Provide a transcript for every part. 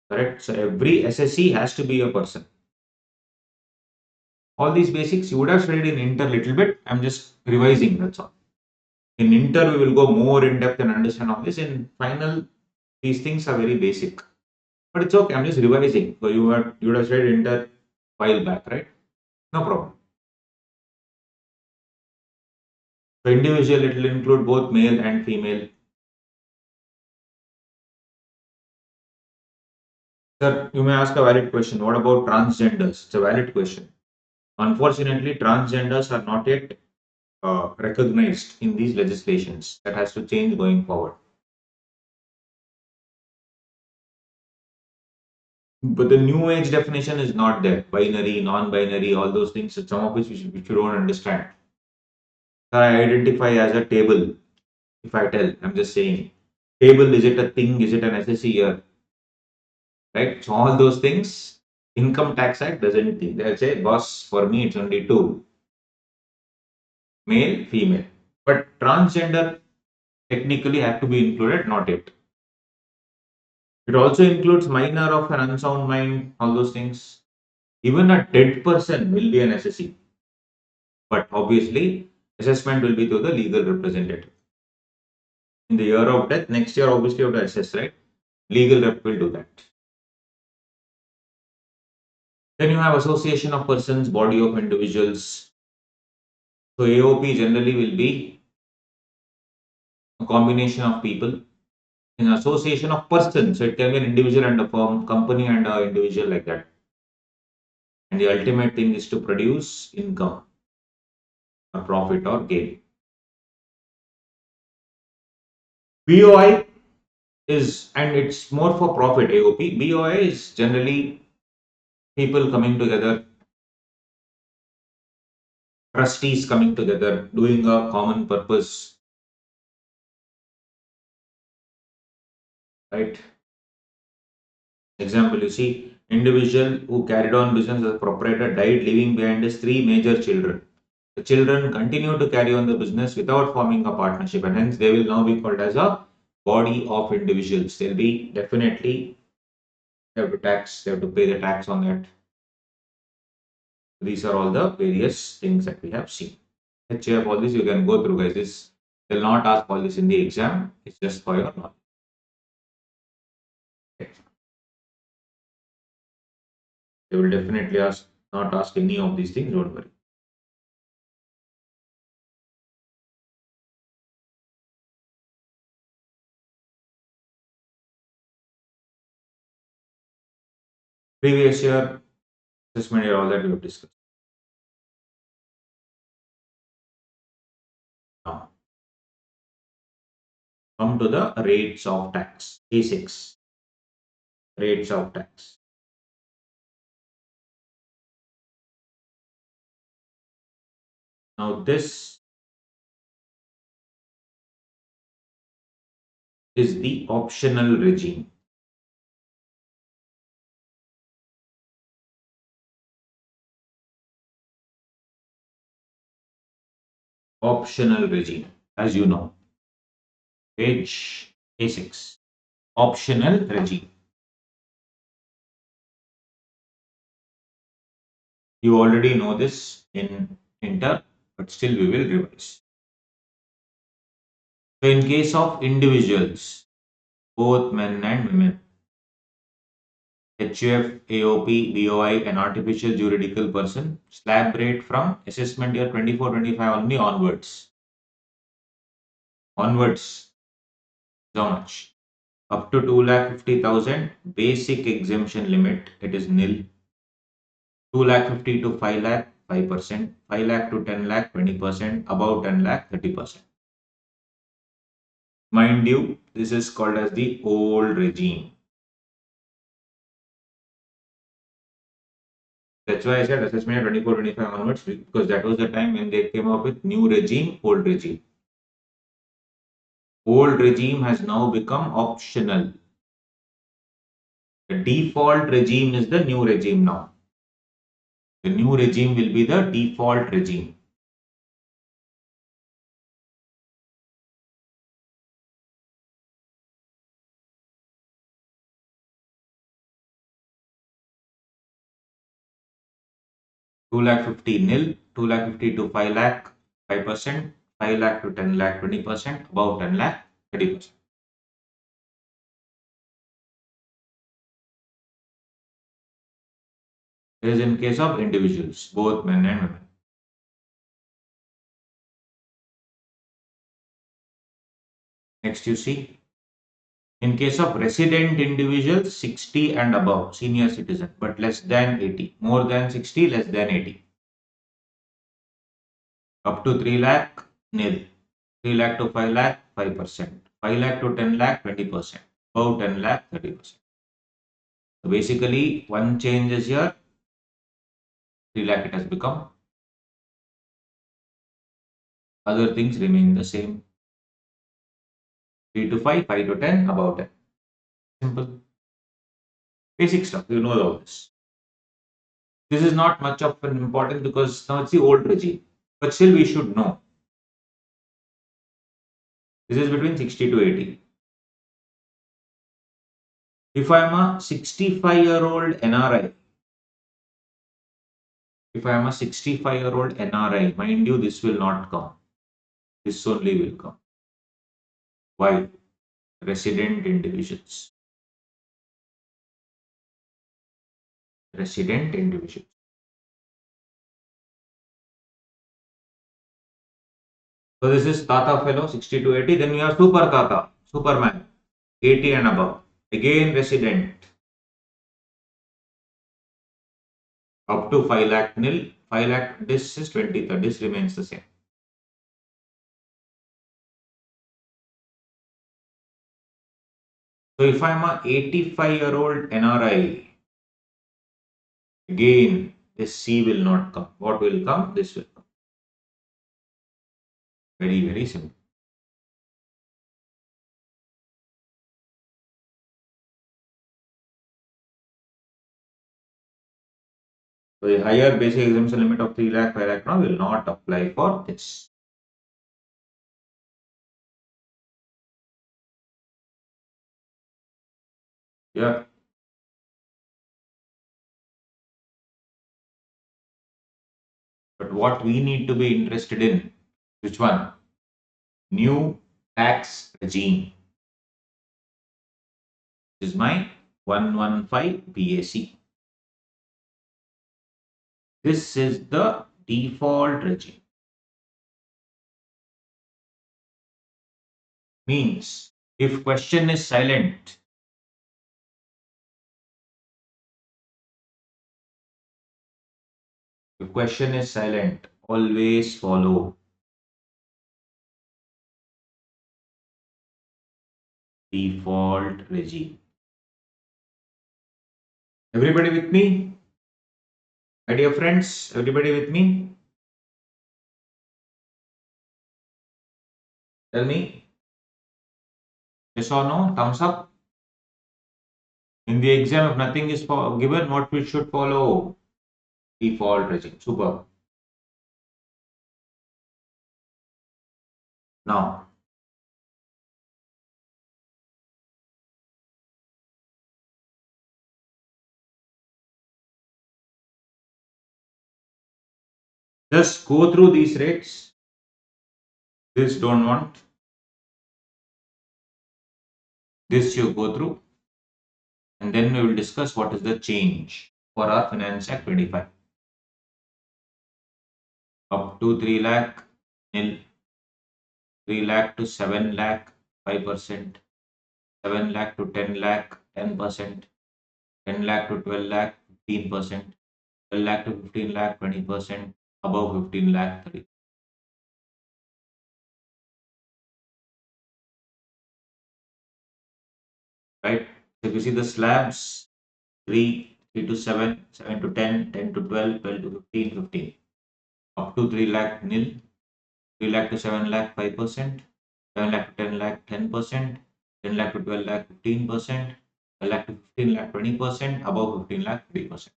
correct? So every SSC has to be a person. All these basics you would have studied in Inter little bit. I'm just revising, that's all. In Inter, we will go more in depth and understand all this. In final, these things are very basic. But it's okay, I'm just revising. So you would have studied Inter while back, right? No problem. So individual, it will include both male and female. Sir, you may ask a valid question. What about transgenders? It's a valid question. Unfortunately, transgenders are not yet recognized in these legislations. That has to change going forward. But the new age definition is not there. Binary, non-binary, all those things. Some of which you don't understand. I identify as a table. If I tell, I'm just saying, table, is it a thing? Is it an SSC year? Right? So all those things, Income Tax Act doesn't think. They'll say, boss, for me it's only two, male, female. But transgender technically have to be included, not it. It also includes minor of an unsound mind, all those things. Even a dead person will be an SSC. But obviously, assessment will be to the legal representative. In the year of death, next year, obviously, you have to assess, right? Legal rep will do that. Then you have association of persons, body of individuals. So AOP generally will be a combination of people. An association of persons, so it can be an individual and a firm, company and an individual, like that. And the ultimate thing is to produce income or profit or gain. BOI is, and it's more for profit. AOP, BOI is generally people coming together, trustees coming together, doing a common purpose, right? Example, you see, individual who carried on business as a proprietor died, leaving behind his three major children. The children continue to carry on the business without forming a partnership, and hence they will now be called as a body of individuals. They'll be definitely, they have to tax, they have to pay the tax on that. These are all the various things that we have seen. HF, all this you can go through, guys. This they'll not ask all this in the exam. It's just for your knowledge. Okay. They will definitely not ask any of these things. Don't worry. Previous year assessment year, all that we have discussed. Now, come to the rates of tax. A6, rates of tax. Now, this is the optional regime. Optional regime, as you know. Page A6. Optional regime. You already know this in Inter, but still we will revise. So, in case of individuals, both men and women, HUF, AOP, BOI, an artificial juridical person, slab rate from assessment year 24-25 only onwards. Onwards, so much. Up to 2,50,000 basic exemption limit, it is nil. 2,50,000 to 5 lakh, 5%. 5 lakh to 10 lakh, 20%. Above 10 lakh, 30%. Mind you, this is called as the old regime. That's why I said assessment 24-25 onwards, because that was the time when they came up with new regime, old regime. Old regime has now become optional. The default regime is the new regime now. The new regime will be the default regime. 2 lakh 50 nil, 2 lakh 50 to 5 lakh 5%, 5 lakh to 10 lakh 20%, above 10 lakh 30%. This is in case of individuals, both men and women. Next you see, in case of resident individuals 60 and above, senior citizen, but less than 80, more than 60, less than 80. Up to 3 lakh nil, 3 lakh to 5 lakh 5%, 5 lakh to 10 lakh 20%, above 10 lakh 30%. So basically one change is here, 3 lakh it has become. Other things remain the same. 3 to 5, 5 to 10, about 10. Simple. Basic stuff. You know all this. This is not much of an important because now it's the old regime. But still we should know. This is between 60 to 80. If I am a 65-year-old NRI, if I am a 65-year-old NRI, mind you, this will not come. This only will come. Why? Resident individuals. Resident individuals. So this is Tata fellow 60 to 80. Then you have Super Tata, Superman 80 and above. Again resident up to 5 lakh nil. 5 lakh, this is 20, this remains the same. So if I am a 85-year-old NRI, again this C will not come. What will come? This will come. Very, very simple. So the higher basic exemption limit of 3 lakh, 5 lakh now will not apply for this. Yeah. But what we need to be interested in, which one? New tax regime. This is my 115 BAC. This is the default regime. Means if question is silent, if question is silent, always follow default regime. Everybody with me? My dear friends, everybody with me? Tell me, yes or no? Thumbs up. In the exam, if nothing is given, what we should follow? Default regime. Super. Now, just go through these rates. This don't want. This you go through. And then we will discuss what is the change for our Finance Act 25. Up to 3 lakh, nil. 3 lakh to 7 lakh, 5%. 7 lakh to 10 lakh, 10%. 10 lakh to 12 lakh, 15%. 12 lakh to 15 lakh, 20%. Above 15 lakh, 30. Right? So if you see the slabs, 3, 3 to 7, 7 to 10, 10 to 12, 12 to 15, 15. Up to 3 lakh, nil. 3 lakh to 7 lakh, 5%. 7 lakh to 10 lakh, 10%. 10 lakh to 12 lakh, 15%. 12 lakh to 15 lakh, 20%. Above 15 lakh, 30%.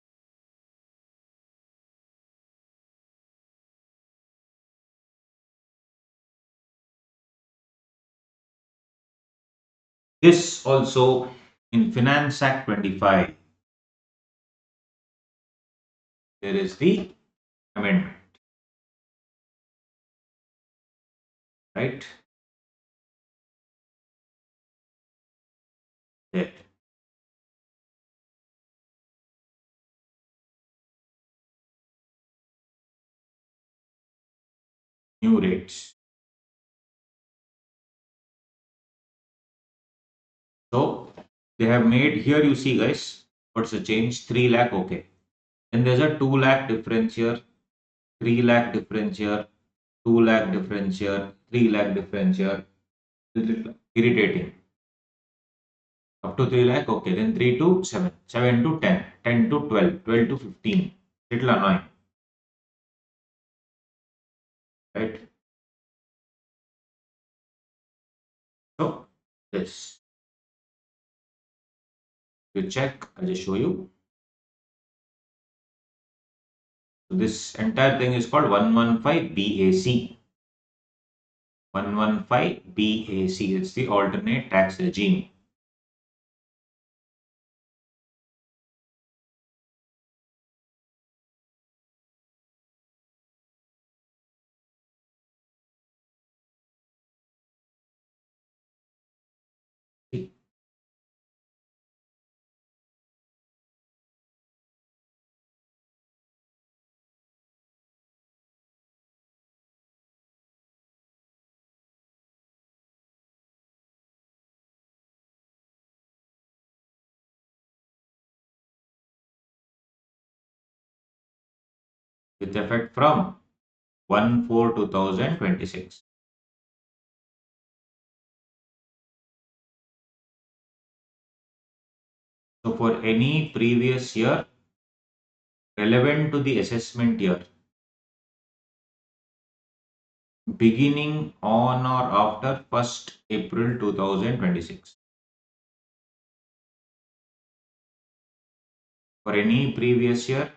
This also in Finance Act 25, there is the amendment, right? There. New rates. So they have made here, you see guys, what's the change? 3 lakh, okay. Then there's a 2 lakh difference here, 3 lakh difference here, 2 lakh difference here, 3 lakh difference here. Little irritating. Up to 3 lakh, okay. Then 3 to 7, 7 to 10, 10 to 12, 12 to 15. Little annoying, right? So this, you check, I'll just show you. So this entire thing is called 115 BAC. 115 BAC. It's the alternate tax regime. With effect from 1/4/2026. So for any previous year relevant to the assessment year beginning on or after 1st April 2026. For any previous year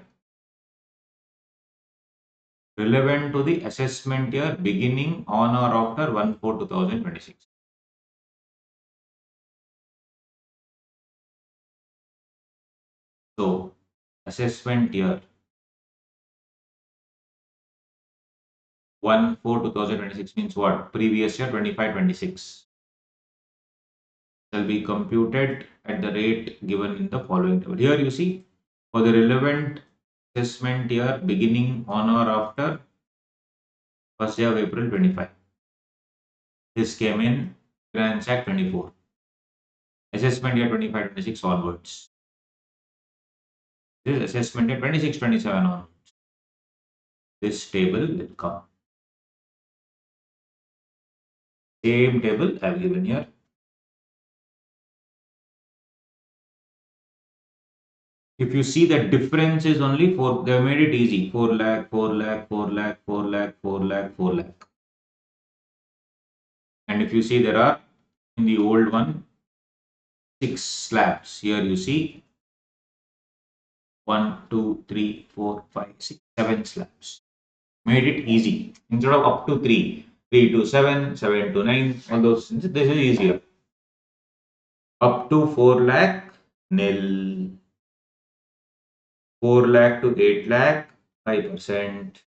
relevant to the assessment year beginning on or after 1/4/2026. So assessment year 1/4/2026 means what? Previous year 25-26 shall be computed at the rate given in the following table. Here you see, for the relevant assessment year beginning on or after 1st day of April 25. This came in Finance Act 24. Assessment year 25-26 onwards. This assessment year 26-27 onwards. This table will come. Same table I have given here. If you see the difference is only 4, they have made it easy. 4 lakh, 4 lakh, 4 lakh, 4 lakh, 4 lakh, 4 lakh. And if you see there are in the old one 6 slabs. Here you see 1, 2, 3, 4, 5, 6, 7 slabs. Made it easy. Instead of up to 3, 3 to 7, 7 to 9, all those, this is easier. Up to 4 lakh, nil. 4 lakh to 8 lakh, 5%.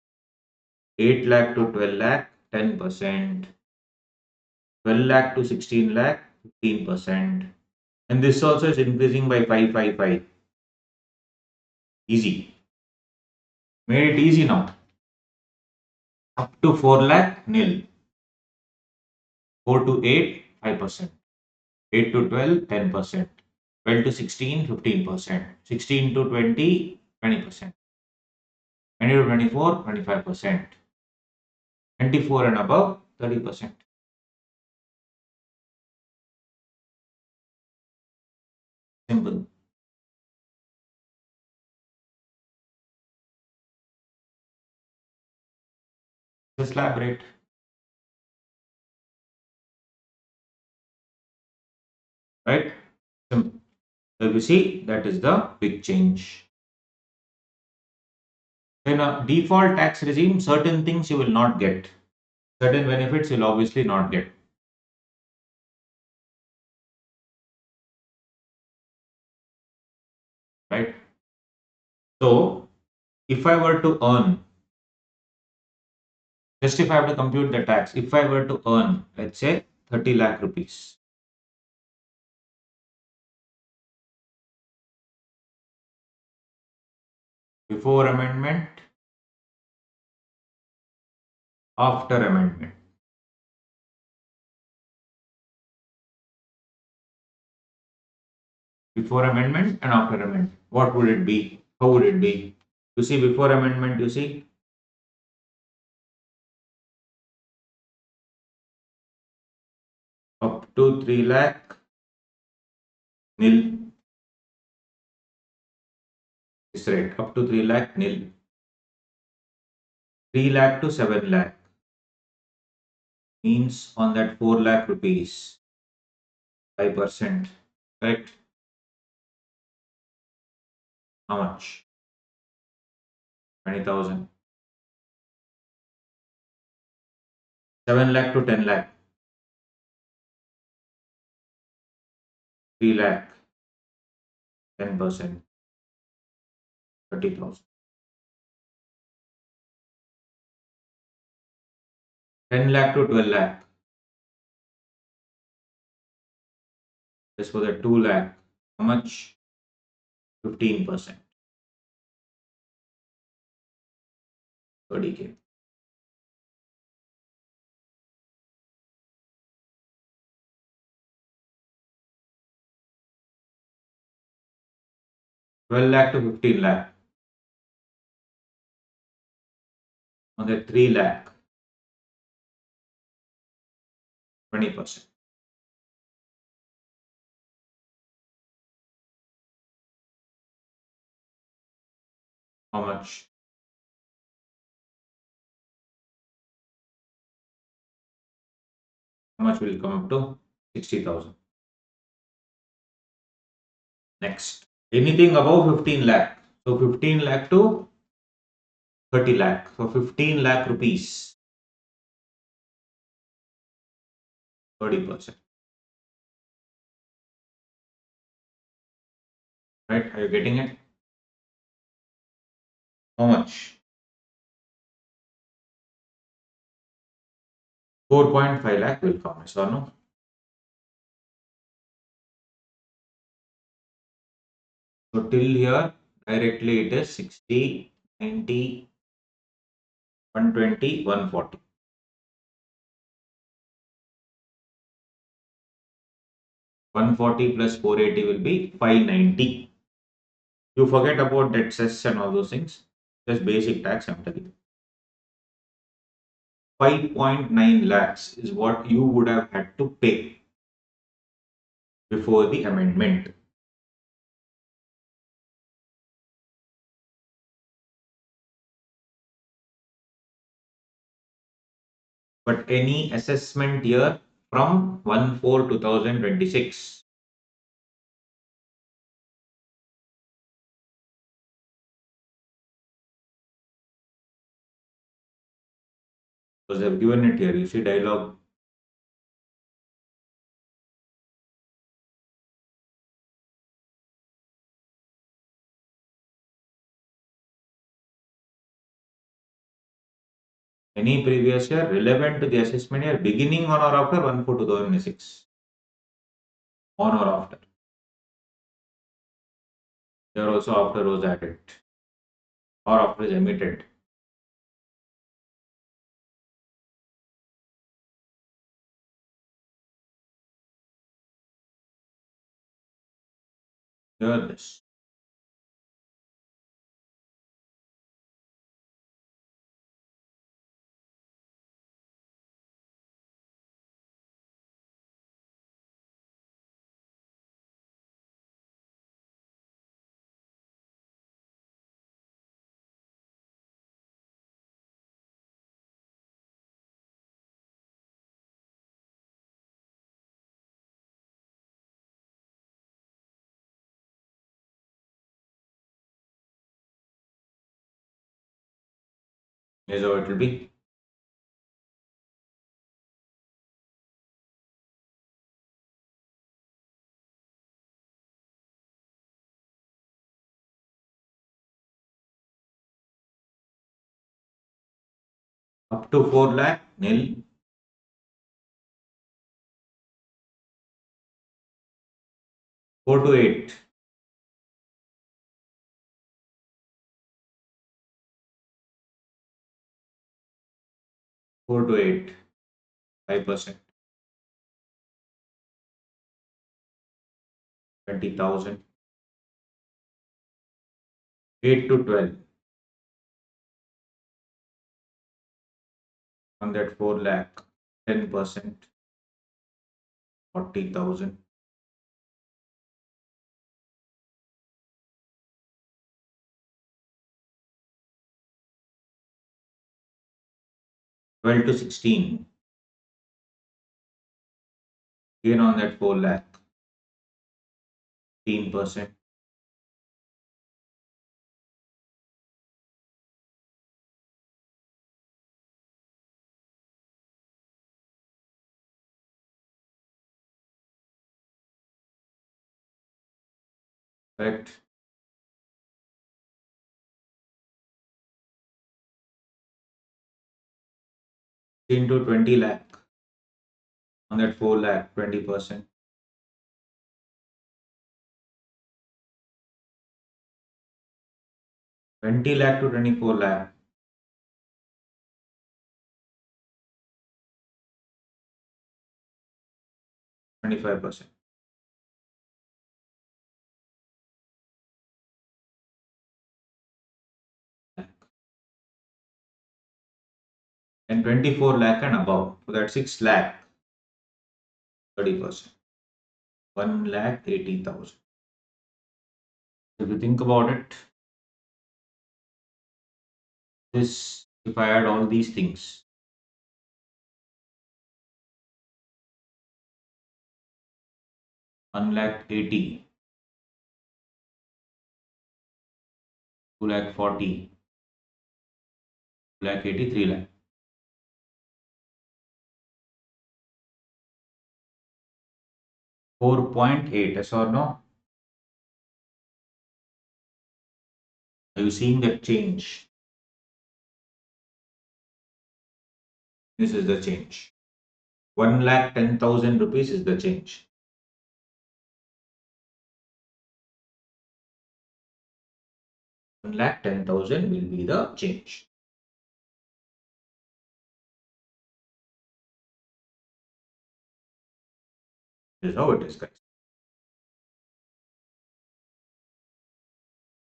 8 lakh to 12 lakh, 10%. 12 lakh to 16 lakh, 15%. And this also is increasing by 555. Easy. Made it easy now. Up to 4 lakh, nil. 4 to 8, 5%. 8 to 12, 10%. 12 to 16, 15%. 16 to 20, 20%. 20 to 24, 25%. 24 and above, 30%. Simple. The slab rate. Right? Simple. So you see, that is the big change. In a default tax regime, certain things you will not get. Certain benefits you'll obviously not get. Right? So, if I were to earn Just if I have to compute the tax, if I were to earn, let's say 30 lakh rupees, before amendment, after amendment, before amendment and after amendment, what would it be? How would it be? You see, before amendment, you see, up to 3 lakh, nil. This rate, up to 3 lakh, nil. 3 lakh to 7 lakh means on that 4 lakh rupees, 5%, correct? How much? 20,000. 7 lakh to 10 lakh, 3 lakh, 10%, 30,000. 10 lakh to 12 lakh, just for the 2 lakh, how much? 15%, 30K. 12 lakh to 15 lakh, on the 3 lakh, 20%. How much? How much will come up to? 60,000. Next, anything above 15 lakh. So 15 lakh to 30 lakh. So 15 lakh rupees, 30%. Right? Are you getting it? How much? 4.5 lakh will come. Yes or no? So till here, directly it is 60, 90, 120, 140. 140 plus 480 will be 590. You forget about debt cess and all those things. Just basic tax, I'm telling you. 5.9 lakhs is what you would have had to pay before the amendment. But any assessment year from 1/4/2026, because they've given it here. You see dialogue. Any previous year relevant to the assessment year beginning on or after 1/4/2026. On or after. Here also after was added. Or after is emitted. Here this. Is how it will be. Up to 4 lakh, nil. 4 to 8, 4 to 8, 5%, 20,000. 8 to 12, on that 4 lakh, 10%, 40,000. 12 to 16, again on that 4 lakh, 15%. Correct. Into 20 lakh, on that 4 lakh, 20%. 20 lakh to 24 lakh, 25%. And 24 lakh and above, so that's 6 lakh, 30%. 1 lakh 80,000. If you think about it, this, if I add all these things, 1 lakh 80, 2 lakh 40, 2 lakh 80, 3 lakh. 4.8, yes or no? Are you seeing that change? This is the change. 1 lakh 10,000 rupees is the change. 1 lakh 10,000 will be the change. This is how it is, guys.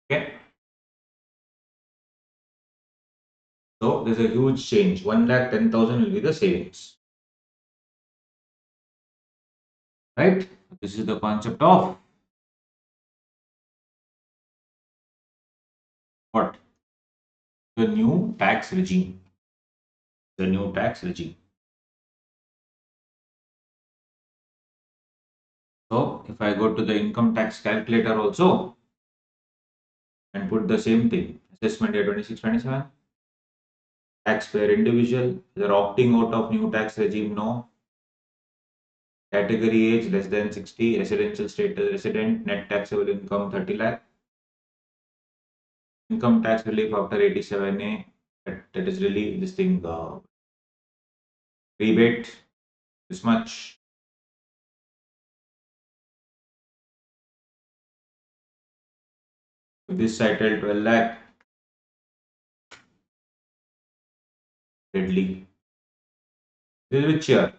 Okay. So there's a huge change. 1 lakh 10,000 will be the savings. Right? This is the concept of what? The new tax regime. The new tax regime. So if I go to the income tax calculator also and put the same thing, assessment year 26-27, taxpayer individual, they're opting out of new tax regime, no. Category age less than 60, residential status resident, net taxable income 30 lakh, income tax relief after 87A, that is really this thing, rebate this much. This title 12 lakh, deadly. This is which year?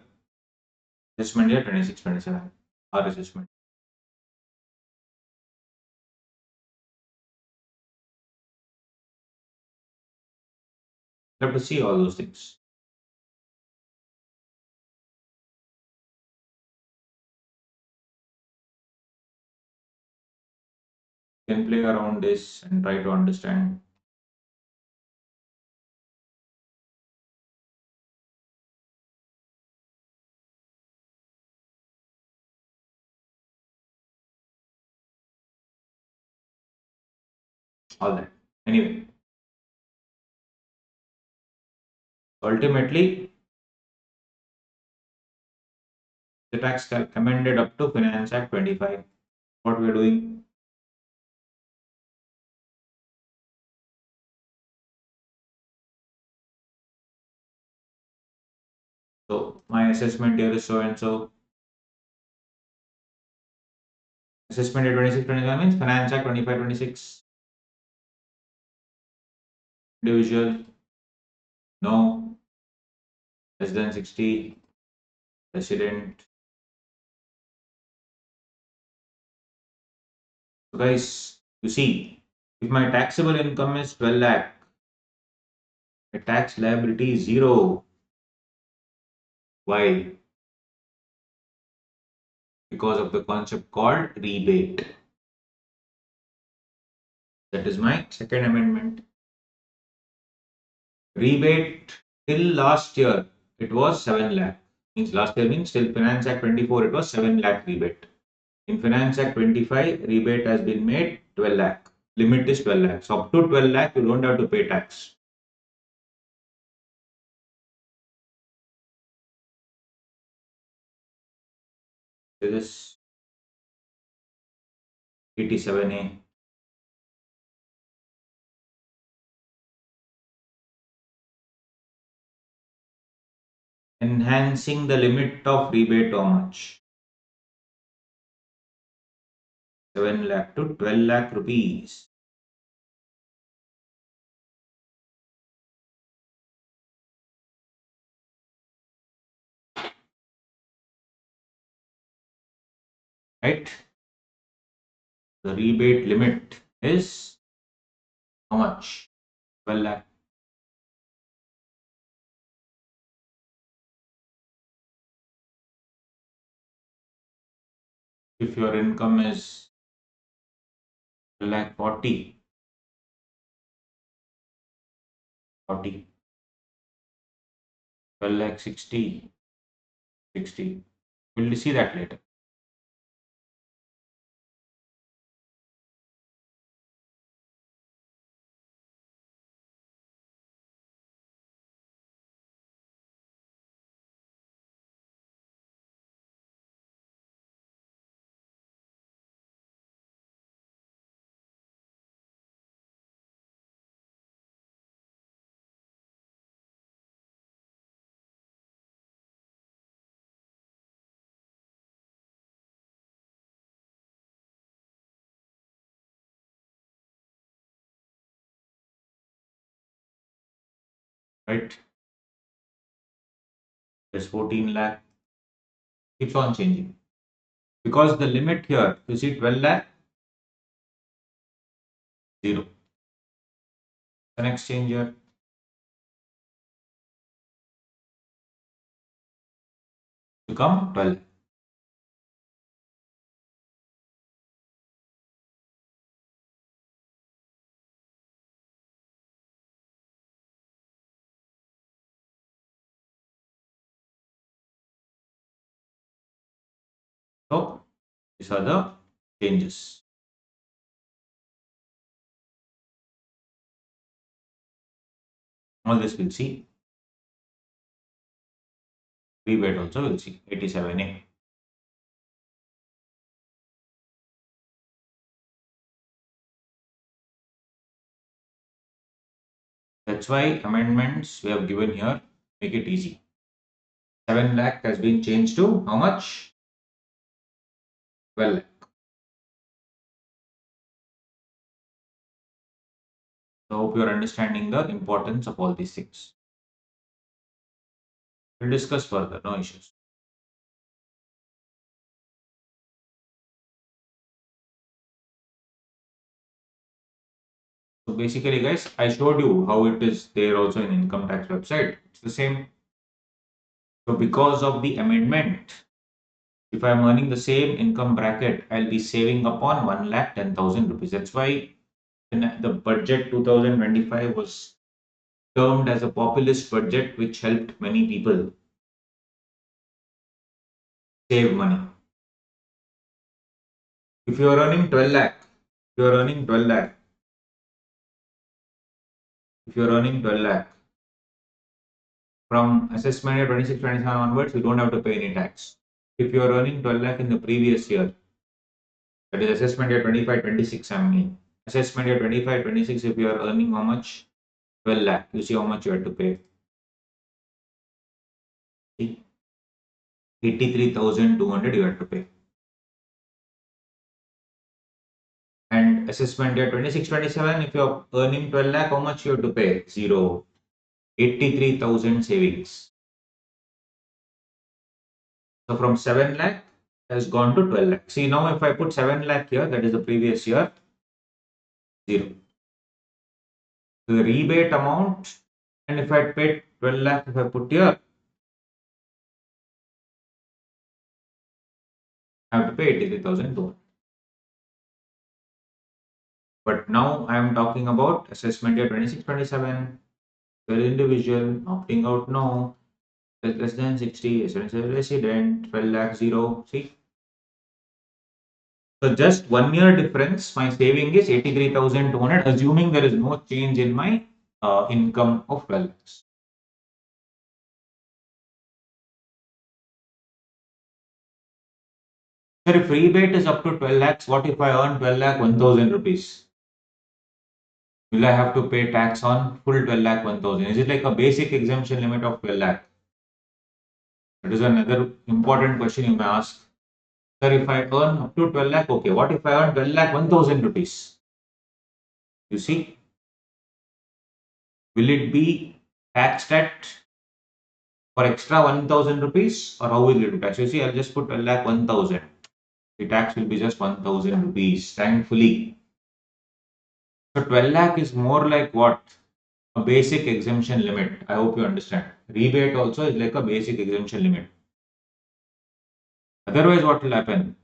Assessment year 26-27. Our assessment. You have to see all those things. You can play around this and try to understand. All that. Anyway, ultimately, the tax amended up to Finance Act 25. What we are doing? My assessment year is so and so. Assessment year 26-27 means Finance Act 25-26. Individual, no. Less than 60. Resident. So guys, you see, if my taxable income is 12 lakh, my tax liability is zero. Why? Because of the concept called rebate. That is my second amendment. Rebate till last year, it was 7 lakh. Means last year means till Finance Act 24, it was 7 lakh rebate. In Finance Act 25, rebate has been made 12 lakh. Limit is 12 lakh. So up to 12 lakh, you don't have to pay tax. This is 87A. Enhancing the limit of rebate how much? 7 lakh to 12 lakh rupees. Right? The rebate limit is how much? 12 lakh. If your income is 12 lakh 40, 40, 12 lakh 60, 60. We'll see that later. Right? There's 14 lakh. Keeps on changing. Because the limit here, you see 12 lakh, 0. The next change here. Become 12. So these are the changes. All this we'll see. Rebate also we'll see. 87A. That's why amendments we have given here make it easy. 7 lakh has been changed to how much? 12 lakh. So I hope you're understanding the importance of all these things. We'll discuss further, no issues. So basically guys, I showed you how it is there also in income tax website. It's the same. So because of the amendment, if I'm earning the same income bracket, I'll be saving upon 1,10,000 rupees. That's why the budget 2025 was termed as a populist budget, which helped many people save money. If you are earning 12 lakh, if you are earning 12 lakh, if you are earning 12 lakh, from assessment year 26-27 onwards, you don't have to pay any tax. If you are earning 12 lakh in the previous year, that is assessment year 25-26, I mean, assessment year 25-26, if you are earning how much? 12 lakh, you see how much you have to pay. See? 83,200 you have to pay. And assessment year 26-27, if you're earning 12 lakh, how much you have to pay? Zero. 83,000 savings. So from 7 lakh has gone to 12 lakh. See, now if I put 7 lakh here, that is the previous year, zero. So the rebate amount, and if I paid 12 lakh, if I put here, I have to pay 83,200. But now I am talking about assessment year 26-27. Very individual, opting out, no. Less than 60, resident, 12 lakh, zero. See? So just 1 year difference, my saving is 83,200, assuming there is no change in my income of 12 lakhs. Sir, if rebate is up to 12 lakhs, what if I earn 12 lakh 1,000 rupees? Will I have to pay tax on full 12 lakh 1,000? Is it like a basic exemption limit of 12 lakh? That is another important question you may ask. Sir, if I earn up to 12 lakh, okay. What if I earn 12 lakh 1,000 rupees? You see, will it be taxed at for extra 1,000 rupees or how will it be taxed? You see, I'll just put 12 lakh 1,000. The tax will be just 1,000 rupees, thankfully. So 12 lakh is more like what? A basic exemption limit. I hope you understand. Rebate also is like a basic exemption limit. Otherwise, what will happen?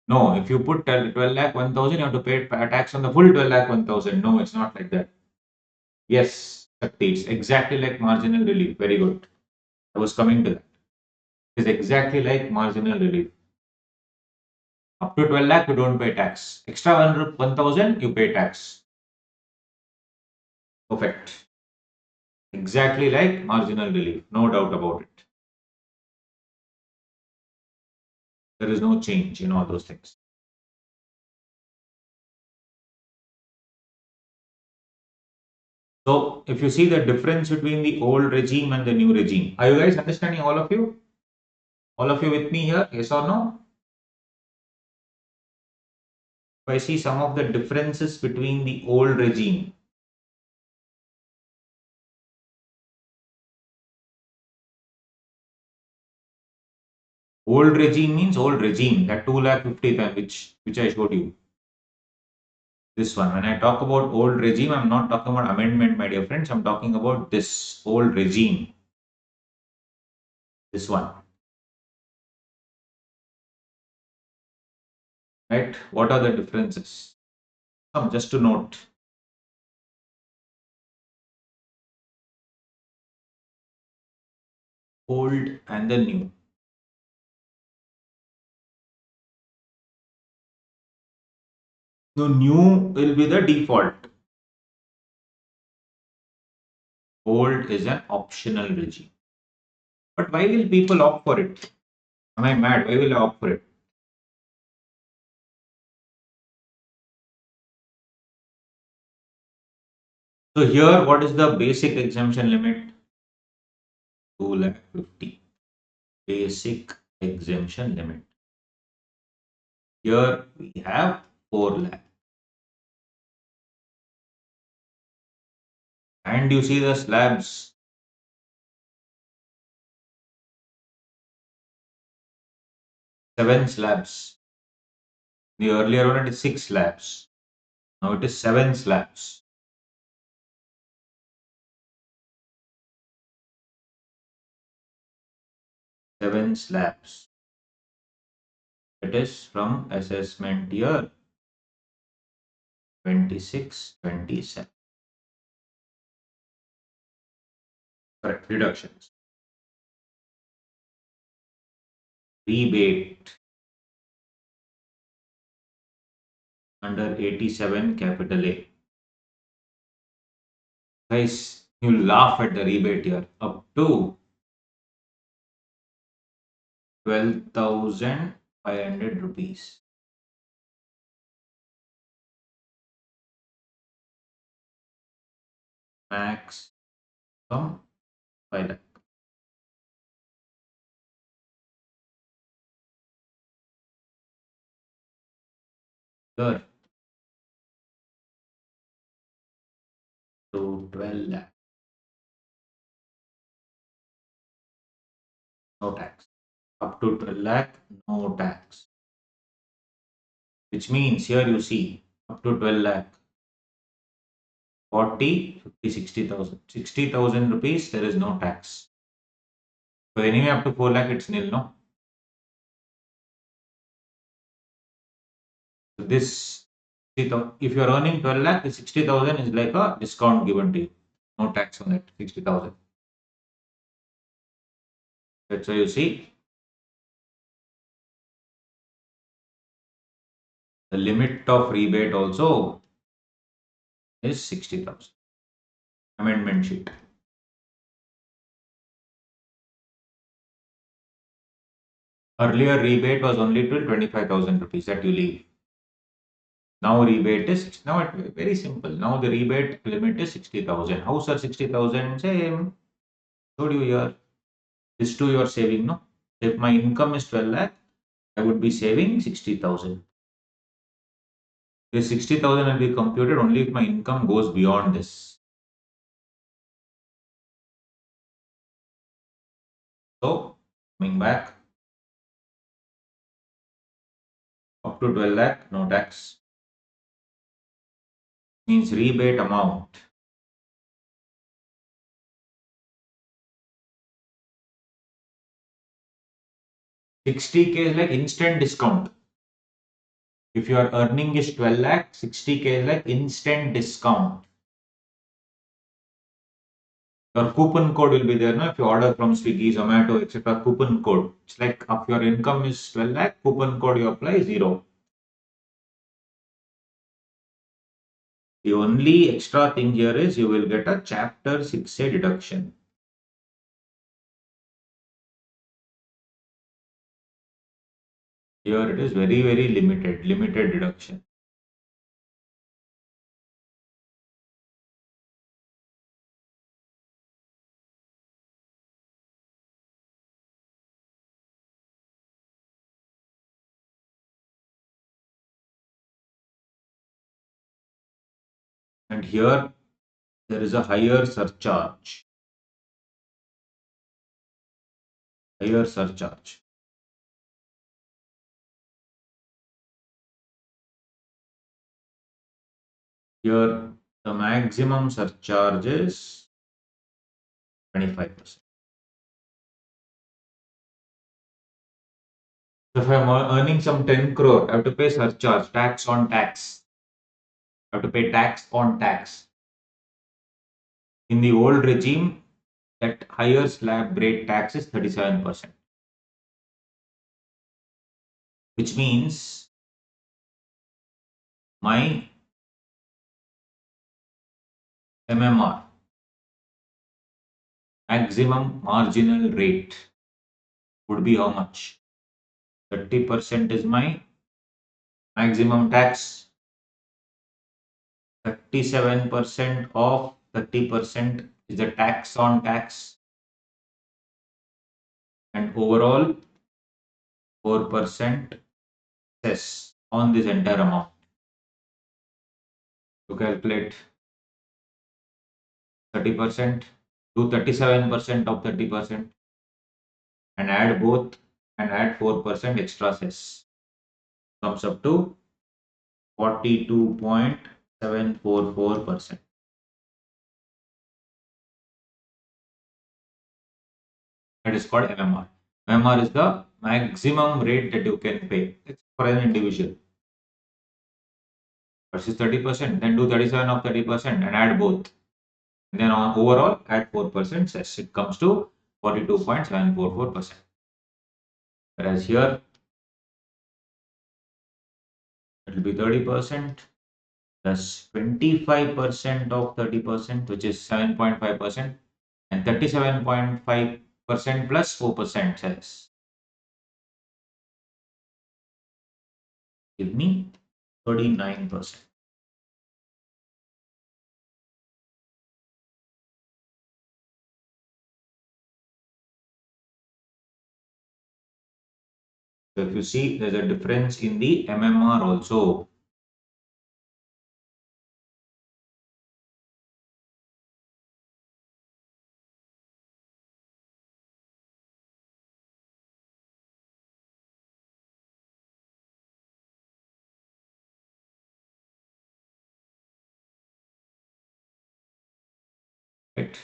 No, if you put 12 lakh 1,000, you have to pay tax on the full 12 lakh 1,000. No, it's not like that. Yes, Shakti, it's exactly like marginal relief. Very good. I was coming to that. It's exactly like marginal relief. Up to 12 lakh, you don't pay tax. Extra 1,000, you pay tax. Perfect. Exactly like marginal relief. No doubt about it. There is no change in all those things. So, if you see the difference between the old regime and the new regime, are you guys understanding all of you? All of you with me here? Yes or no? If I see some of the differences between the old regime, old regime means old regime, that 2,50,000 which I showed you. This one. When I talk about old regime, I'm not talking about amendment, my dear friends. I'm talking about this old regime. This one. Right? What are the differences? Just to note. Old and the new. The new will be the default. Old is an optional regime. But why will people opt for it? Am I mad? Why will I opt for it? So here, what is the basic exemption limit? 2,50,000. Basic exemption limit. Here we have 4 lakh. And you see the slabs. 7 slabs. The earlier one it is 6 slabs. Now it is 7 slabs. 7 slabs. It is from assessment year 26-27. Correct. Reductions. Rebate under 87 capital A. Guys, you laugh at the rebate here. Up to 12,500 rupees. Max from 5 lakh. Here to 12 lakh, no tax. Up to 12 lakh, no tax. Which means here you see up to 12 lakh, 40, 50, 60,000. 60,000 rupees, there is no tax. So anyway, up to 4 lakh, it's nil, no? So this, if you're earning 12 lakh, the 60,000 is like a discount given to you. No tax on it, 60,000. That's why you see the limit of rebate also is 60,000. Amendment sheet. Earlier rebate was only till 25,000 rupees that you leave. Now rebate is now it very simple. Now the rebate limit is 60,000. How sir 60,000? Same. Showed you here. This too you are saving, no? If my income is 12 lakh, I would be saving 60,000. This 60,000 will be computed only if my income goes beyond this. So coming back, up to 12 lakh, no tax. Means rebate amount. 60K is like instant discount. If your earning is 12 lakh, 60K is like instant discount. Your coupon code will be there, no? If you order from Swiggy, Zomato, etc., coupon code. It's like if your income is 12 lakh, coupon code you apply 0. The only extra thing here is you will get a chapter 6A deduction. Here it is very, very limited deduction. And here there is a higher surcharge. Higher surcharge. Here the maximum surcharge is 25%. So if I'm earning some 10 crore, I have to pay surcharge, tax on tax. I have to pay tax on tax. In the old regime, that higher slab rate tax is 37%. Which means my MMR, maximum marginal rate, would be how much? 30% is my maximum tax. 37% of 30% is the tax on tax. And overall 4% cess on this entire amount. To calculate 30%, do 37% of 30% and add both and add 4% extra cess. Comes up to 42.744%. That is called MMR. MMR is the maximum rate that you can pay. It's for an individual. Versus 30%, then do 37 of 30% and add both. And then on overall add 4% cess. It comes to 42.744%. Whereas here it will be 30% plus 25% of 30%, which is 7.5%, and 37.5% plus 4% cess. Give me 39%. So if you see, there's a difference in the MMR also. right?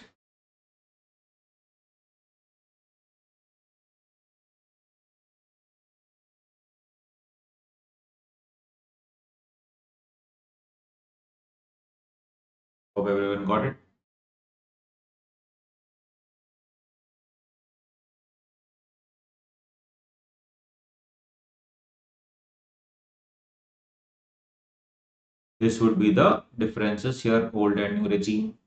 Hope everyone got it. This would be the differences here, old and new regime.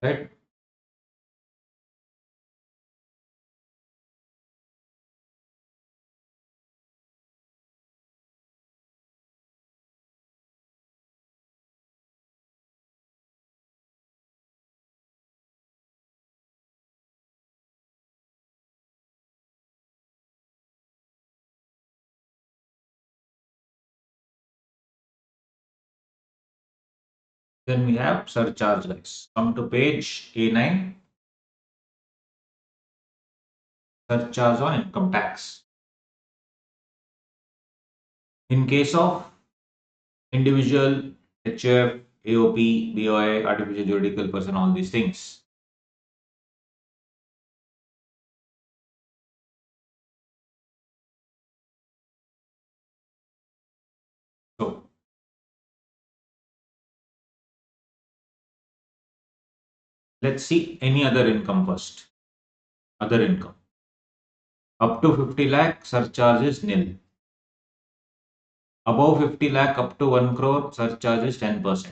Right? Then we have surcharge guys. Come to page A9, surcharge on income tax. In case of individual, HF, AOP, BOI, artificial juridical person, all these things. So let's see any other income first. Other income. Up to 50 lakh, surcharge is nil. Above 50 lakh, up to 1 crore, surcharge is 10%.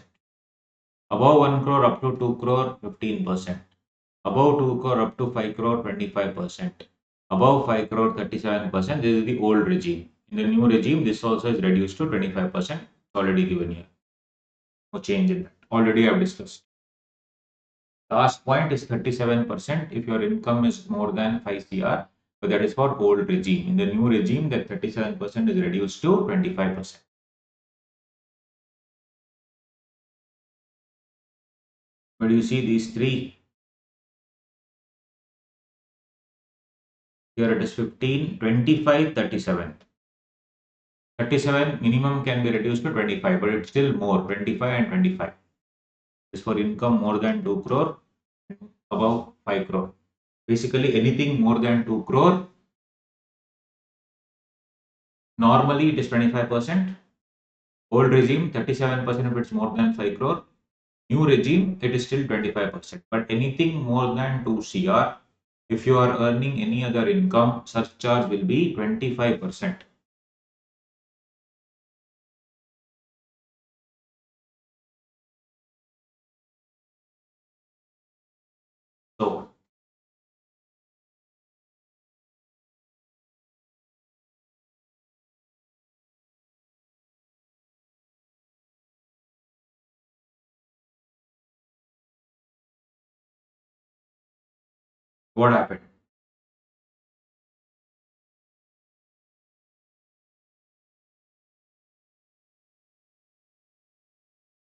Above 1 crore, up to 2 crore, 15%. Above 2 crore, up to 5 crore, 25%. Above 5 crore, 37%. This is the old regime. In the new regime, this also is reduced to 25%. Already given here. No change in that. Already I have discussed. Last point is 37% if your income is more than 5 CR. But that is for old regime. In the new regime, that 37% is reduced to 25%. But you see these three. Here it is 15, 25, 37. 37 minimum can be reduced to 25, but it's still more 25 and 25. Is for income more than 2 crore, above 5 crore. Basically, anything more than 2 crore, normally it is 25%. Old regime, 37% if it's more than 5 crore. New regime, it is still 25%. But anything more than 2 CR, if you are earning any other income, surcharge will be 25%. So, what happened?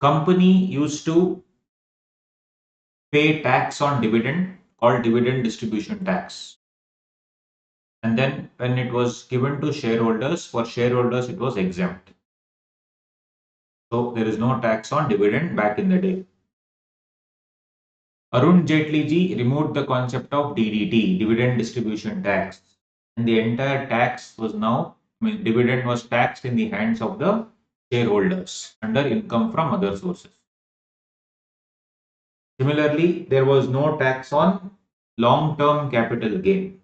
Company used to pay tax on dividend called dividend distribution tax. And then when it was given to shareholders, for shareholders it was exempt. So there is no tax on dividend back in the day. Arun Jaitley ji removed the concept of DDT, dividend distribution tax. And the entire tax was now, dividend was taxed in the hands of the shareholders under income from other sources. Similarly, there was no tax on long-term capital gain,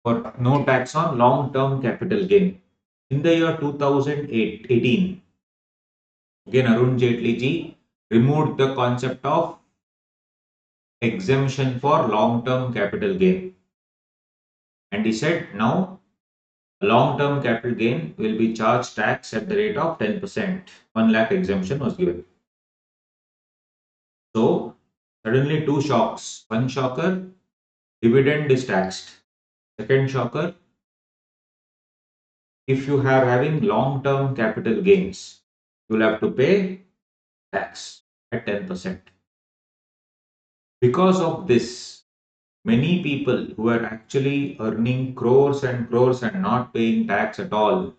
or no tax on long-term capital gain. In the year 2018, again Arun Jaitley ji removed the concept of exemption for long-term capital gain. And he said now long-term capital gain will be charged tax at the rate of 10%. 1 lakh exemption was given. So suddenly two shocks. One shocker, dividend is taxed. Second shocker, if you are having long-term capital gains, you will have to pay tax at 10%. Because of this, many people who are actually earning crores and crores and not paying tax at all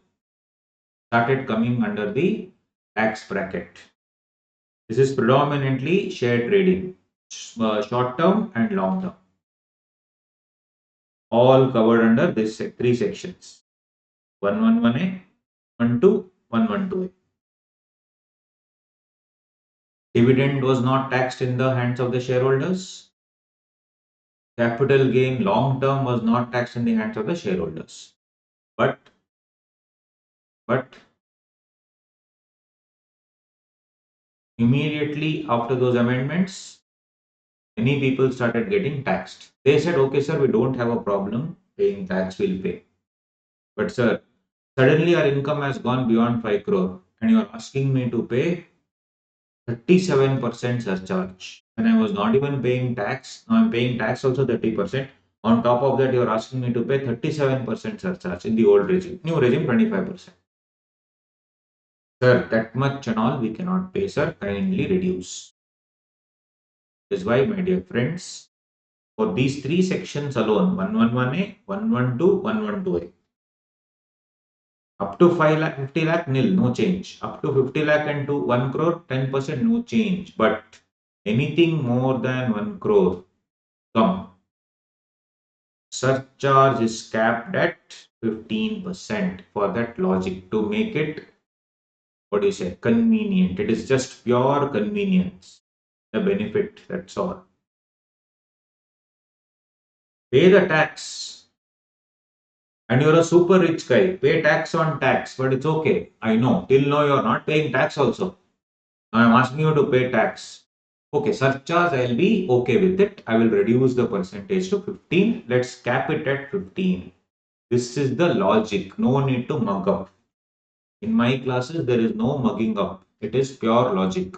started coming under the tax bracket. This is predominantly share trading, short term and long term, all covered under this three sections: 111A, 112, 112A. Dividend was not taxed in the hands of the shareholders. Capital gain long term was not taxed in the hands of the shareholders. But but immediately after those amendments, many people started getting taxed. They said, okay, sir, we don't have a problem paying tax, we'll pay. But, sir, suddenly our income has gone beyond 5 crore and you're asking me to pay 37% surcharge. When I was not even paying tax, now I'm paying tax also 30%. On top of that, you're asking me to pay 37% surcharge in the old regime. New regime, 25%. Sir, that much and all we cannot pay, sir. Kindly reduce. That is why, my dear friends, for these three sections alone, 111A, 112, 112A, up to 5 lakh, 50 lakh, nil, no change. Up to 50 lakh and to 1 crore, 10%, no change. But anything more than 1 crore, come. Surcharge is capped at 15% for that logic to make it, what do you say, convenient. It is just pure convenience. The benefit, that's all. Pay the tax. And you're a super rich guy. Pay tax on tax, but it's okay. I know. Till now, you're not paying tax also. Now I'm asking you to pay tax. Okay, surcharge, I'll be okay with it. I will reduce the percentage to 15. Let's cap it at 15. This is the logic. No need to mug up. In my classes, there is no mugging up. It is pure logic.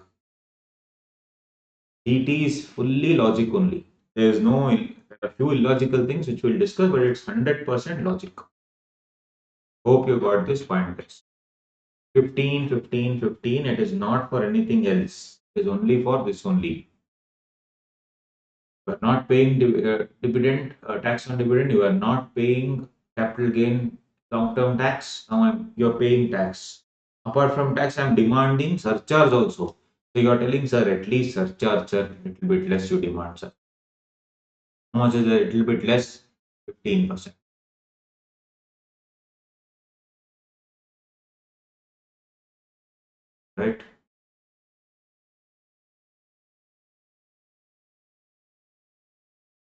DT is fully logic only. There is no, there are a few illogical things which we'll discuss, but it's 100% logic. Hope you got this point, guys. 15, 15, 15. It is not for anything else. It is only for this only. You are not paying dividend, tax on dividend. You are not paying capital gain long-term tax. Now you're paying tax. Apart from tax, I'm demanding surcharge also. So you're telling, sir, at least surcharge, sir, a little bit less you demand, sir. How much is a little bit less? 15%. Right?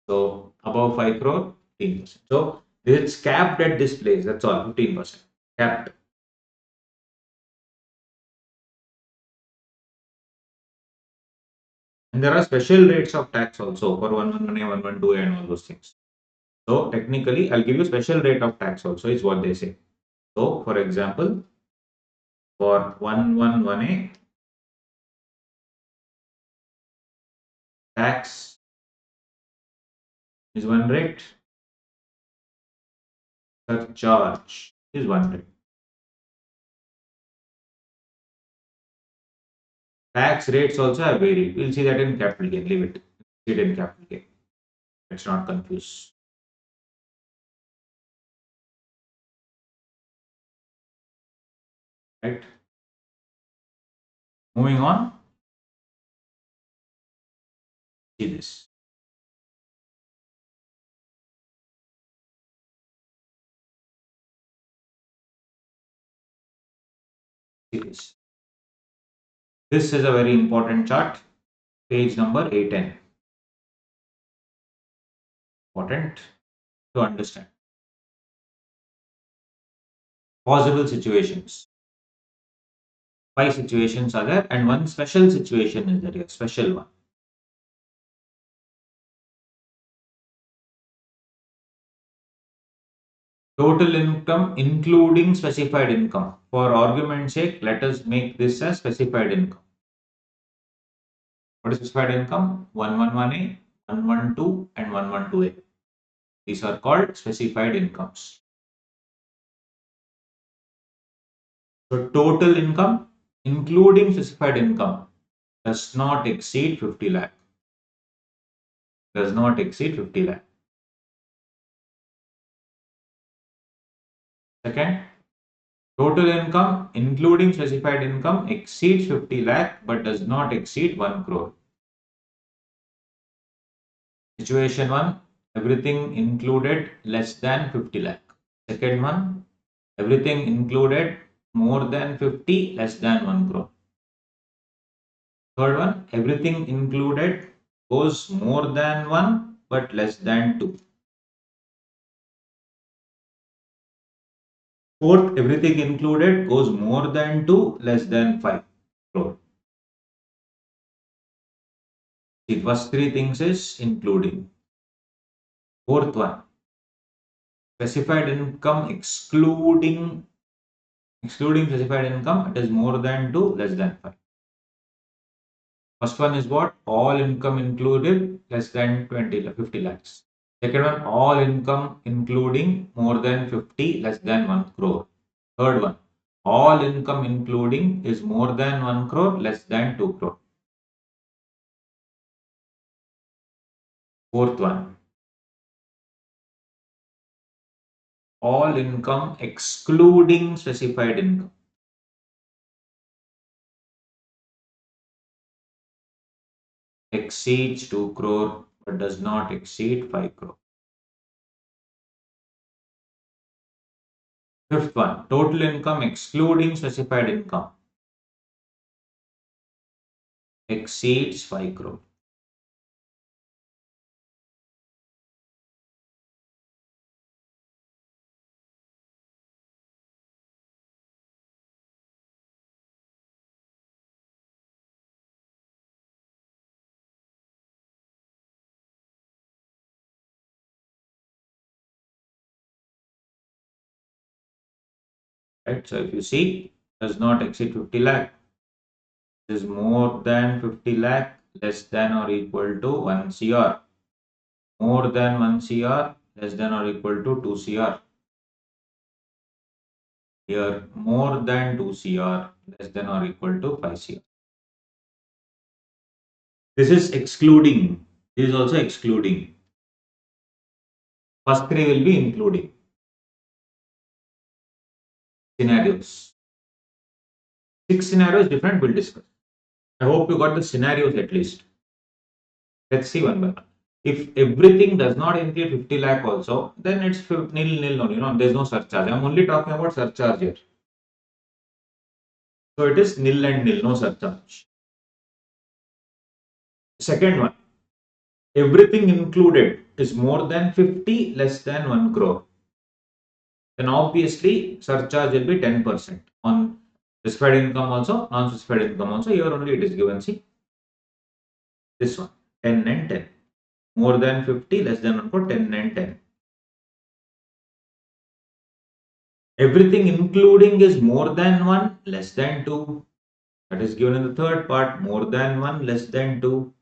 So above 5 crore, 15%. So it's capped at this place. That's all, 15%. Capped. And there are special rates of tax also for 111A, 112A and all those things. So technically, I'll give you special rate of tax also is what they say. So for example, for 111A, tax is one rate, surcharge is one rate. Tax rates also have varied. We'll see that in capital gain. Leave it. See it in capital gain. Let's not confuse. Right? Moving on. See this. See this. This is a very important chart. Page number 810. Important to understand. Possible situations. 5 situations are there, and one special situation is there, a special one. Total income including specified income. For argument's sake, let us make this as specified income. What is specified income? 111A, 112, and 112A. These are called specified incomes. So total income including specified income does not exceed 50 lakh. Does not exceed 50 lakh. Second, total income including specified income exceeds 50 lakh but does not exceed 1 crore. Situation 1, everything included less than 50 lakh. Second one, everything included more than 50, less than 1 crore. Third one, everything included goes more than 1 but less than 2. Fourth, everything included goes more than 2, less than 5 crore. The first three things is including. Fourth one, specified income excluding specified income, it is more than 2, less than 5. First one is what? All income included less than 50 lakhs. Second one, all income including more than 50, less than 1 crore. Third one, all income including is more than 1 crore, less than 2 crore. Fourth one, all income excluding specified income exceeds 2 crore but does not exceed 5 crore. Fifth one, total income excluding specified income exceeds 5 crore. Right? So if you see, does not exceed 50 lakh, is more than 50 lakh, less than or equal to 1 CR. More than 1 CR, less than or equal to 2 CR. Here, more than 2 CR, less than or equal to 5 CR. This is excluding. This is also excluding. First three will be including. Scenarios. 6 scenarios different, we'll discuss. I hope you got the scenarios at least. Let's see one by one. If everything does not include 50 lakh also, then it's nil only. There's no surcharge. I'm only talking about surcharge here. So it is nil and nil, no surcharge. Second one, everything included is more than 50, less than 1 crore. Then obviously surcharge will be 10% on specified income also, non-specified income also. Here only it is given. See this one, 10 and 10. More than 50, less than 1 crore, 10 and 10. Everything including is more than 1, less than 2. That is given in the third part, more than 1, less than 2.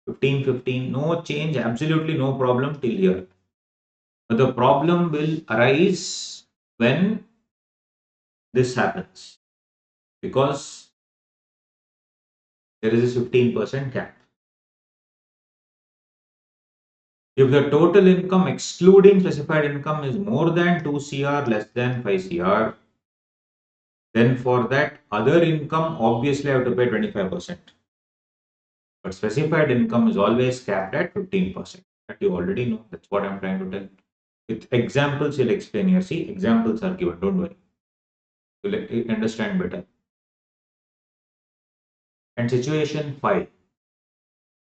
15, 15, no change, absolutely no problem till here. But the problem will arise when this happens, because there is a 15% cap. If the total income excluding specified income is more than 2 CR, less than 5 CR, then for that other income obviously I have to pay 25%. But specified income is always capped at 15%. That you already know. That's what I'm trying to tell. With examples, you'll explain here. See, examples are given. Don't worry. You'll understand better. And situation 5.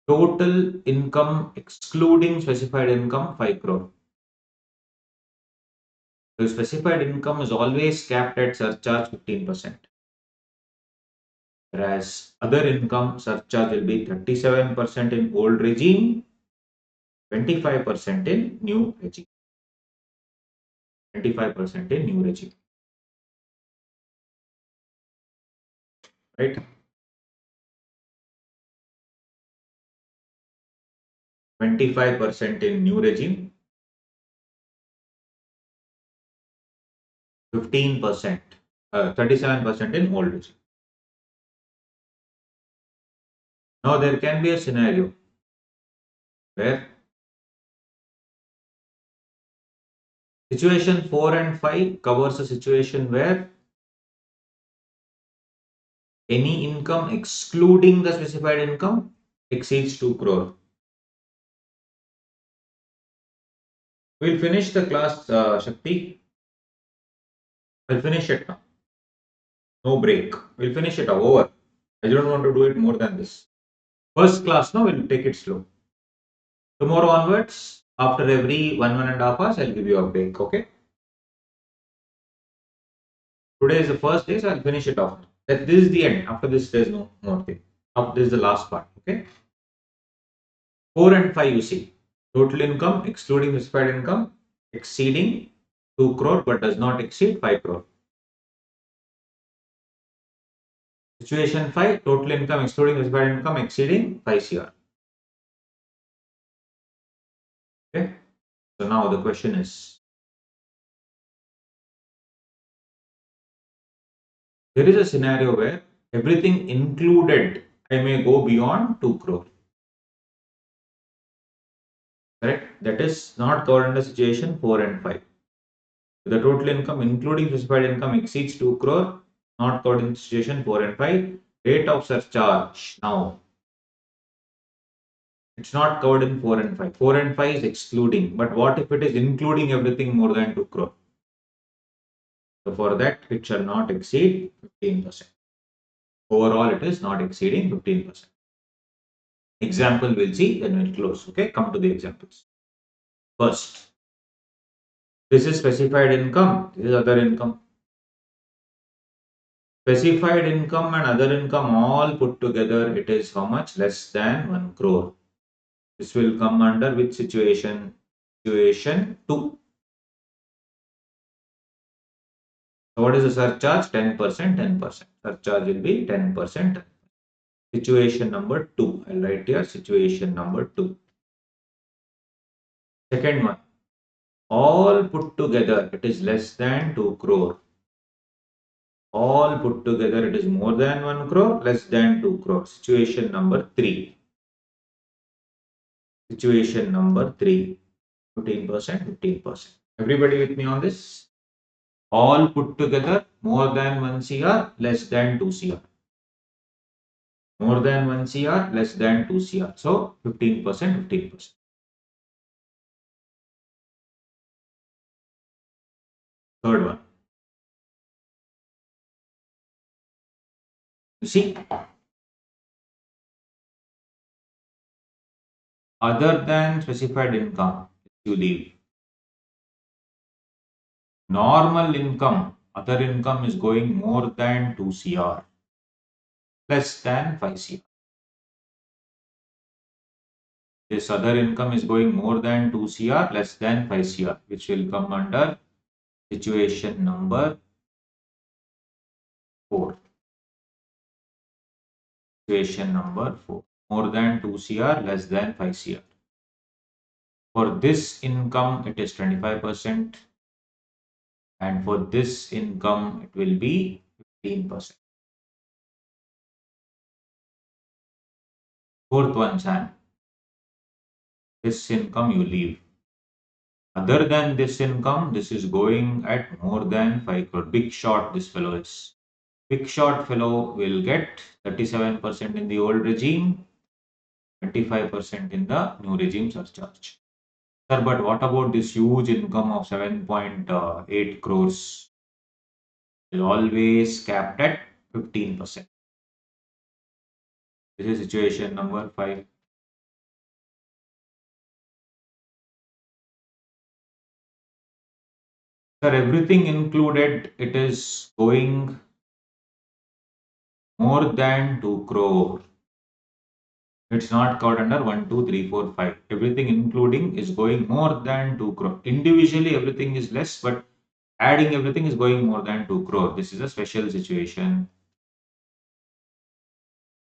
Total income excluding specified income 5 crore. So specified income is always capped at surcharge 15%. Whereas other income surcharge will be 37% in old regime, 25% in new regime. 25% in new regime, right? 25% in new regime, 15%, 37% in old regime. Now there can be a scenario where situation 4 and 5 covers a situation where any income excluding the specified income exceeds 2 crore. We'll finish the class, Shakti. I'll finish it now. No break. We'll finish it over. I don't want to do it more than this. First class now, we'll take it slow. Tomorrow onwards, after every 1.5 hours, I'll give you a break. Okay. Today is the first day, so I'll finish it off. This is the end. After this, there's no more thing. After this is the last part. Okay. 4 and 5, you see. Total income, excluding specified income, exceeding 2 crore but does not exceed 5 crore. Situation 5, total income excluding specified income exceeding 5 crore. Okay. So now the question is, there is a scenario where everything included, I may go beyond 2 crore. Correct? That is not covered under situation 4 and 5. The total income including specified income exceeds 2 crore, not covered in situation 4 and 5. Rate of surcharge. Now, it's not covered in 4 and 5. 4 and 5 is excluding. But what if it is including everything more than 2 crore? So for that, it shall not exceed 15%. Overall, it is not exceeding 15%. Example we'll see, then we'll close. Okay, come to the examples. First, this is specified income, this is other income. Specified income and other income all put together, it is how much? Less than 1 crore. This will come under which situation? Situation 2. So what is the surcharge? 10%, 10%. Surcharge will be 10%. Situation number 2. I'll write here situation number 2. Second one. All put together, it is less than 2 crore. All put together, it is more than 1 crore, less than 2 crore. Situation number 3. Situation number 3. 15%, 15%. Everybody with me on this? All put together, more than 1 CR, less than 2 CR. More than 1 CR, less than 2 CR. So 15%, 15%. Third one. You see, other than specified income, you leave. Normal income, other income is going more than 2 CR, less than 5 CR. This other income is going more than 2 CR, less than 5 CR, which will come under situation number 4. Situation number 4. More than 2 CR, less than 5 CR. For this income, it is 25%. And for this income, it will be 15%. Fourth one, Sam. This income you leave. Other than this income, this is going at more than 5 crore. Big shot this fellow is. Big shot fellow will get 37% in the old regime, 25% in the new regime surcharge. Sir, but what about this huge income of 7.8 crores? Is always capped at 15%. This is situation number 5. Sir, everything included, it is going more than 2 crore. It's not covered under 1, 2, 3, 4, 5. Everything including is going more than 2 crore. Individually, everything is less, but adding everything is going more than 2 crore. This is a special situation.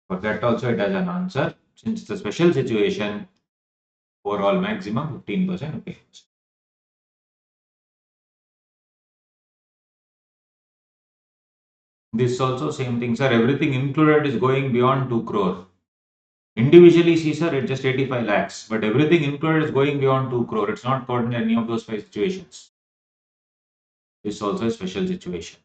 For that also, it has an answer. Since it's a special situation, overall maximum 15%. Okay. This also same thing, sir. Everything included is going beyond 2 crore. Individually, see, sir, it's just 85 lakhs, but everything included is going beyond 2 crore. It's not covered in any of those five situations. This is also a special situation.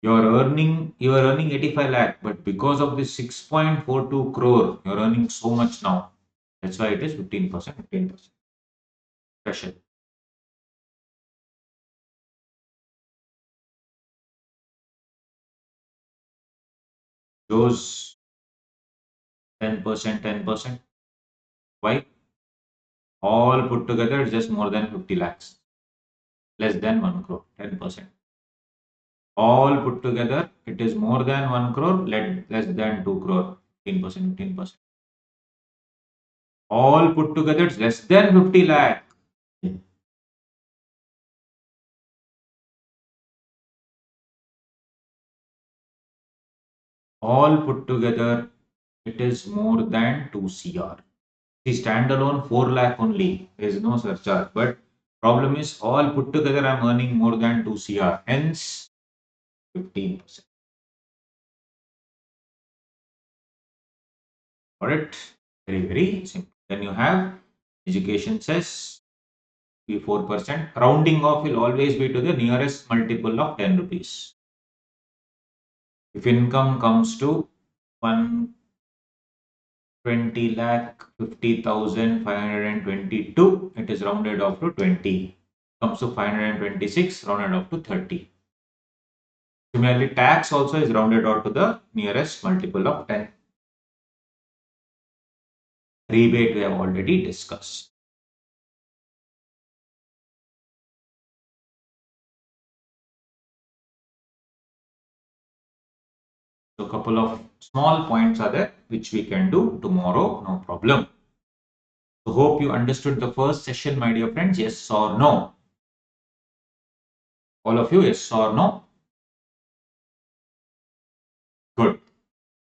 You are earning 85 lakh, but because of this 6.42 crore, you're earning so much now. That's why it is 15%, 15%. Special. Those 10%, 10%. Why? All put together, it's just more than 50 lakhs. Less than 1 crore, 10%. All put together, it is more than 1 crore, less than 2 crore, 15%, 15%. All put together, it's less than 50 lakh. All put together, it is more than 2 CR. See, standalone 4 lakh only. There is no surcharge. But problem is, all put together, I'm earning more than 2 CR. Hence, 15%. Got it? Very, very simple. Then you have education cess, be 4%. Rounding off will always be to the nearest multiple of 10 rupees. If income comes to 120 lakh 50,522, it is rounded off to 20. Comes to 526, rounded off to 30. Similarly, tax also is rounded out to the nearest multiple of 10. Rebate we have already discussed. So, a couple of small points are there which we can do tomorrow, no problem. So, hope you understood the first session, my dear friends. Yes or no? All of you, yes or no?